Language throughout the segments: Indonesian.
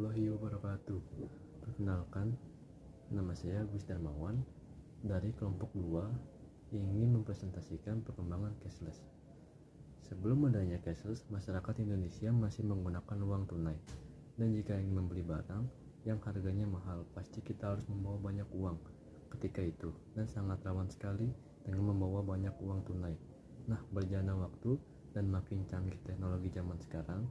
warahmatullahi wabarakatuh. Perkenalkan, nama saya Agus Darmawan dari kelompok 2 ingin mempresentasikan perkembangan cashless. Sebelum adanya cashless, masyarakat Indonesia masih menggunakan uang tunai. Dan jika ingin membeli barang yang harganya mahal, pasti kita harus membawa banyak uang ketika itu, dan sangat rawan sekali dengan membawa banyak uang tunai. Nah, berjalannya waktu dan makin canggih teknologi zaman sekarang,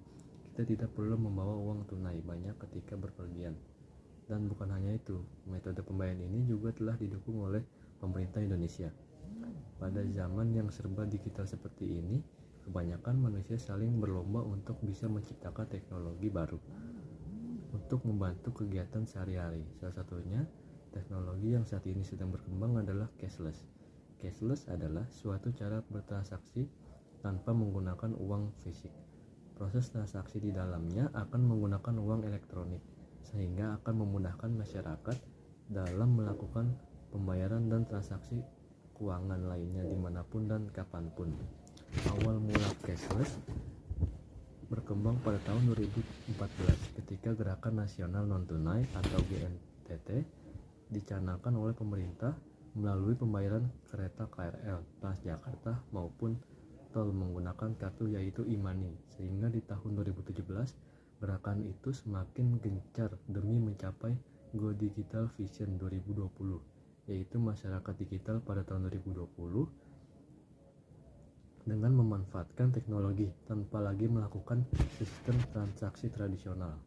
kita tidak perlu membawa uang tunai banyak ketika berpergian. Dan bukan hanya itu, metode pembayaran ini juga telah didukung oleh pemerintah Indonesia. Pada zaman yang serba digital seperti ini, kebanyakan manusia saling berlomba untuk bisa menciptakan teknologi baru untuk membantu kegiatan sehari-hari. Salah satunya, teknologi yang saat ini sedang berkembang adalah cashless. Cashless adalah suatu cara bertransaksi tanpa menggunakan uang fisik. Proses transaksi di dalamnya akan menggunakan uang elektronik, sehingga akan memudahkan masyarakat dalam melakukan pembayaran dan transaksi keuangan lainnya dimanapun dan kapanpun. Awal mula cashless berkembang pada tahun 2014 ketika Gerakan Nasional Non-Tunai atau GNTT dicanangkan oleh pemerintah melalui pembayaran kereta KRL, Transjakarta maupun tol menggunakan kartu, yaitu e-money. Sehingga di tahun 2017 gerakan itu semakin gencar demi mencapai Go Digital Vision 2020, yaitu masyarakat digital pada tahun 2020 dengan memanfaatkan teknologi tanpa lagi melakukan sistem transaksi tradisional.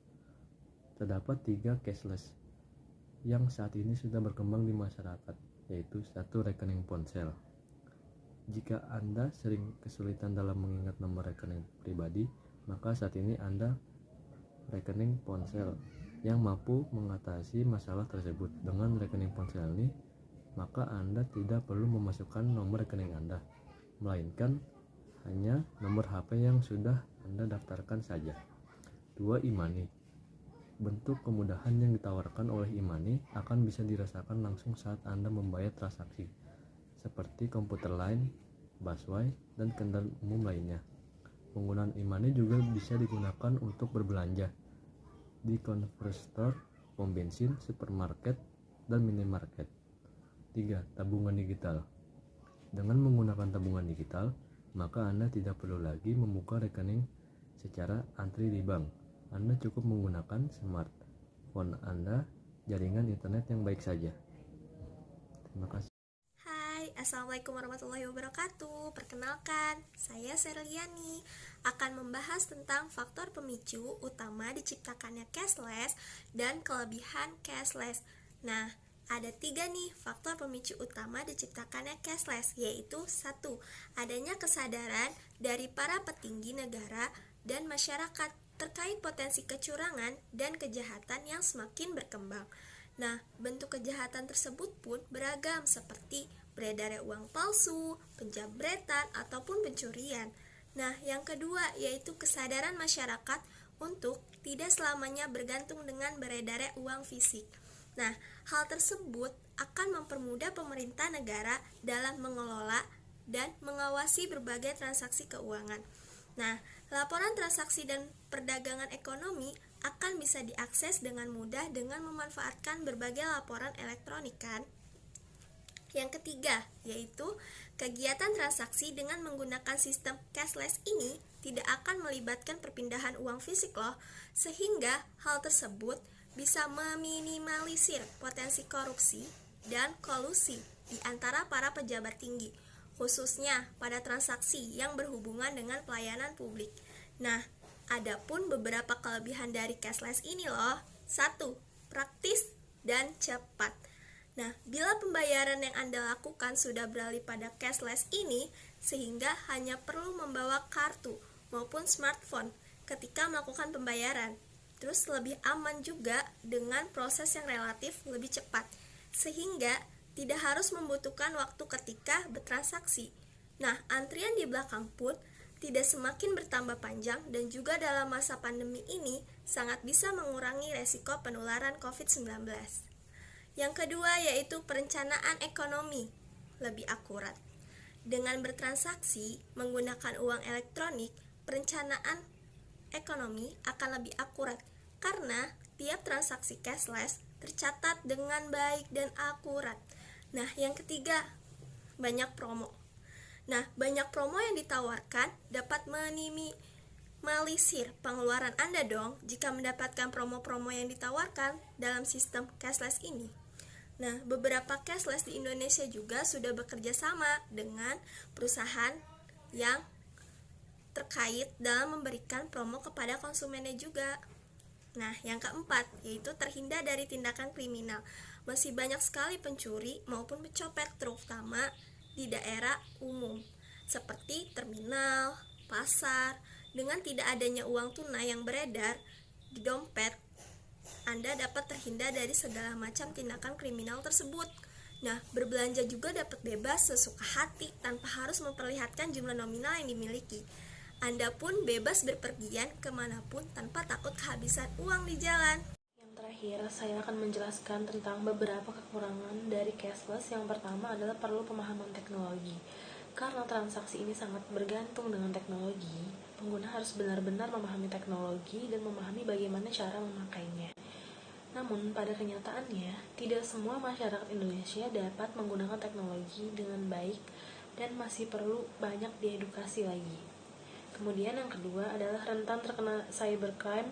Terdapat 3 cashless yang saat ini sudah berkembang di masyarakat, yaitu 1. Rekening ponsel. Jika Anda sering kesulitan dalam mengingat nomor rekening pribadi, maka saat ini Anda rekening ponsel yang mampu mengatasi masalah tersebut. Dengan rekening ponsel ini, maka Anda tidak perlu memasukkan nomor rekening Anda, melainkan hanya nomor HP yang sudah Anda daftarkan saja. 2. E-money. Bentuk kemudahan yang ditawarkan oleh e-money akan bisa dirasakan langsung saat Anda membayar transaksi, seperti komputer lain, busway, dan kendaraan umum lainnya. Penggunaan e-money juga bisa digunakan untuk berbelanja di convenience store, pom bensin, supermarket, dan minimarket. 3. Tabungan digital. Dengan menggunakan tabungan digital, maka Anda tidak perlu lagi membuka rekening secara antri di bank. Anda cukup menggunakan smartphone Anda, jaringan internet yang baik saja. Terima kasih. Assalamualaikum warahmatullahi wabarakatuh. Perkenalkan, saya Serliani akan membahas tentang faktor pemicu utama diciptakannya cashless dan kelebihan cashless. Nah, ada 3 nih faktor pemicu utama diciptakannya cashless, yaitu 1. Adanya kesadaran dari para petinggi negara dan masyarakat terkait potensi kecurangan dan kejahatan yang semakin berkembang. Nah, bentuk kejahatan tersebut pun beragam, seperti beredarnya uang palsu, penjambretan, ataupun pencurian. Nah, yang kedua yaitu kesadaran masyarakat untuk tidak selamanya bergantung dengan beredarnya uang fisik. Nah, hal tersebut akan mempermudah pemerintah negara dalam mengelola dan mengawasi berbagai transaksi keuangan. Nah, laporan transaksi dan perdagangan ekonomi akan bisa diakses dengan mudah dengan memanfaatkan berbagai laporan elektronik kan. Yang ketiga, yaitu kegiatan transaksi dengan menggunakan sistem cashless ini tidak akan melibatkan perpindahan uang fisik loh, sehingga hal tersebut bisa meminimalisir potensi korupsi dan kolusi di antara para pejabat tinggi, khususnya pada transaksi yang berhubungan dengan pelayanan publik. Nah, adapun beberapa kelebihan dari cashless ini loh. 1. Praktis dan cepat. Nah, bila pembayaran yang Anda lakukan sudah beralih pada cashless ini, sehingga hanya perlu membawa kartu maupun smartphone ketika melakukan pembayaran. Terus lebih aman juga dengan proses yang relatif lebih cepat, sehingga tidak harus membutuhkan waktu ketika bertransaksi. Nah, antrian di belakang pun tidak semakin bertambah panjang, dan juga dalam masa pandemi ini sangat bisa mengurangi resiko penularan COVID-19. Yang kedua yaitu perencanaan ekonomi lebih akurat. Dengan bertransaksi menggunakan uang elektronik, perencanaan ekonomi akan lebih akurat karena setiap transaksi cashless tercatat dengan baik dan akurat. Nah, yang ketiga, banyak promo. Nah, banyak promo yang ditawarkan dapat meminimalisir pengeluaran Anda dong jika mendapatkan promo-promo yang ditawarkan dalam sistem cashless ini. Nah, beberapa cashless di Indonesia juga sudah bekerja sama dengan perusahaan yang terkait dalam memberikan promo kepada konsumennya juga. Nah, yang keempat, yaitu terhindar dari tindakan kriminal. Masih banyak sekali pencuri maupun pencopet, terutama di daerah umum, seperti terminal, pasar. Dengan tidak adanya uang tunai yang beredar di dompet, Anda dapat terhindar dari segala macam tindakan kriminal tersebut. Nah, berbelanja juga dapat bebas sesuka hati tanpa harus memperlihatkan jumlah nominal yang dimiliki. Anda pun bebas berpergian kemanapun tanpa takut kehabisan uang di jalan. Yang terakhir, saya akan menjelaskan tentang beberapa kekurangan dari cashless. Yang pertama adalah perlu pemahaman teknologi. Karena transaksi ini sangat bergantung dengan teknologi, pengguna harus benar-benar memahami teknologi dan memahami bagaimana cara memakainya. Namun, pada kenyataannya, tidak semua masyarakat Indonesia dapat menggunakan teknologi dengan baik dan masih perlu banyak diedukasi lagi. Kemudian yang kedua adalah rentan terkena cybercrime.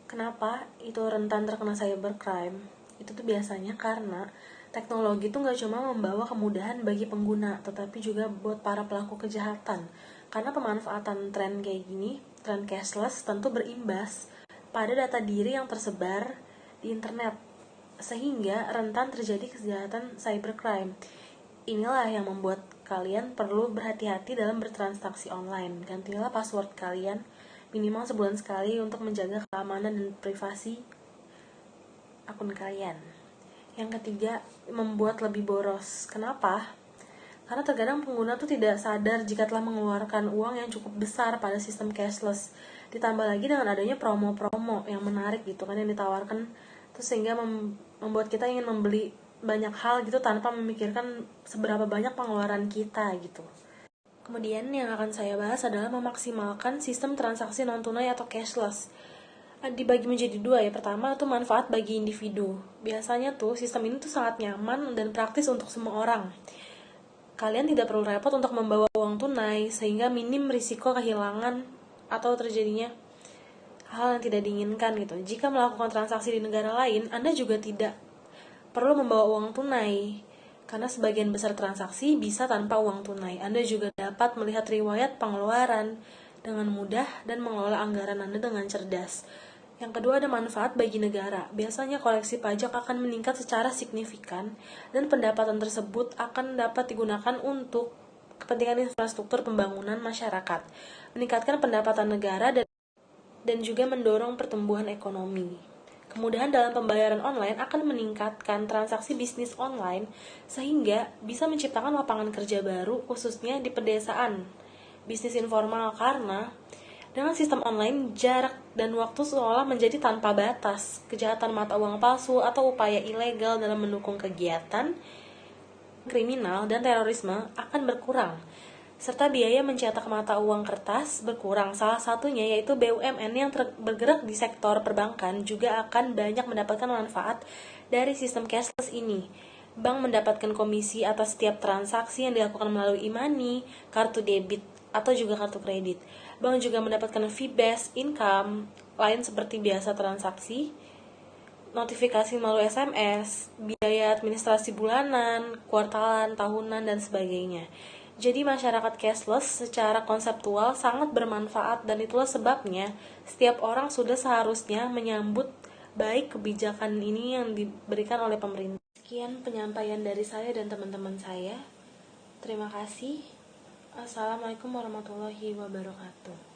Kenapa itu rentan terkena cybercrime? Itu tuh biasanya karena teknologi itu nggak cuma membawa kemudahan bagi pengguna, tetapi juga buat para pelaku kejahatan. Karena pemanfaatan tren kayak gini, tren cashless tentu berimbas pada data diri yang tersebar di internet, sehingga rentan terjadi kejahatan cybercrime. Inilah yang membuat kalian perlu berhati-hati dalam bertransaksi online. Gantilah password kalian minimal sebulan sekali untuk menjaga keamanan dan privasi akun kalian. Yang ketiga, membuat lebih boros. Kenapa? Karena terkadang pengguna tuh tidak sadar jika telah mengeluarkan uang yang cukup besar pada sistem cashless. Ditambah lagi dengan adanya promo-promo yang menarik gitu kan yang ditawarkan, terus sehingga membuat kita ingin membeli banyak hal gitu tanpa memikirkan seberapa banyak pengeluaran kita gitu. Kemudian yang akan saya bahas adalah memaksimalkan sistem transaksi non-tunai atau cashless. Dibagi menjadi dua ya. Pertama itu manfaat bagi individu. Biasanya tuh sistem ini tuh sangat nyaman dan praktis untuk semua orang. Kalian tidak perlu repot untuk membawa uang tunai sehingga minim risiko kehilangan atau terjadinya hal yang tidak diinginkan gitu. Jika melakukan transaksi di negara lain, Anda juga tidak perlu membawa uang tunai. Karena sebagian besar transaksi bisa tanpa uang tunai. Anda juga dapat melihat riwayat pengeluaran dengan mudah dan mengelola anggaran Anda dengan cerdas. Yang kedua ada manfaat bagi negara. Biasanya koleksi pajak akan meningkat secara signifikan dan pendapatan tersebut akan dapat digunakan untuk kepentingan infrastruktur pembangunan masyarakat, meningkatkan pendapatan negara dan juga mendorong pertumbuhan ekonomi. Kemudahan dalam pembayaran online akan meningkatkan transaksi bisnis online sehingga bisa menciptakan lapangan kerja baru khususnya di pedesaan, bisnis informal, karena dengan sistem online, jarak dan waktu seolah menjadi tanpa batas. Kejahatan mata uang palsu atau upaya ilegal dalam mendukung kegiatan kriminal dan terorisme akan berkurang, serta biaya mencetak mata uang kertas berkurang. Salah satunya yaitu BUMN yang bergerak di sektor perbankan juga akan banyak mendapatkan manfaat dari sistem cashless ini. Bank mendapatkan komisi atas setiap transaksi yang dilakukan melalui e-money, kartu debit, atau juga kartu kredit. Bank juga mendapatkan fee-based income lain seperti biasa transaksi, notifikasi melalui SMS, biaya administrasi bulanan, kuartalan, tahunan, dan sebagainya. Jadi masyarakat cashless secara konseptual sangat bermanfaat dan itulah sebabnya setiap orang sudah seharusnya menyambut baik kebijakan ini yang diberikan oleh pemerintah. Sekian penyampaian dari saya dan teman-teman saya. Terima kasih. Assalamualaikum warahmatullahi wabarakatuh.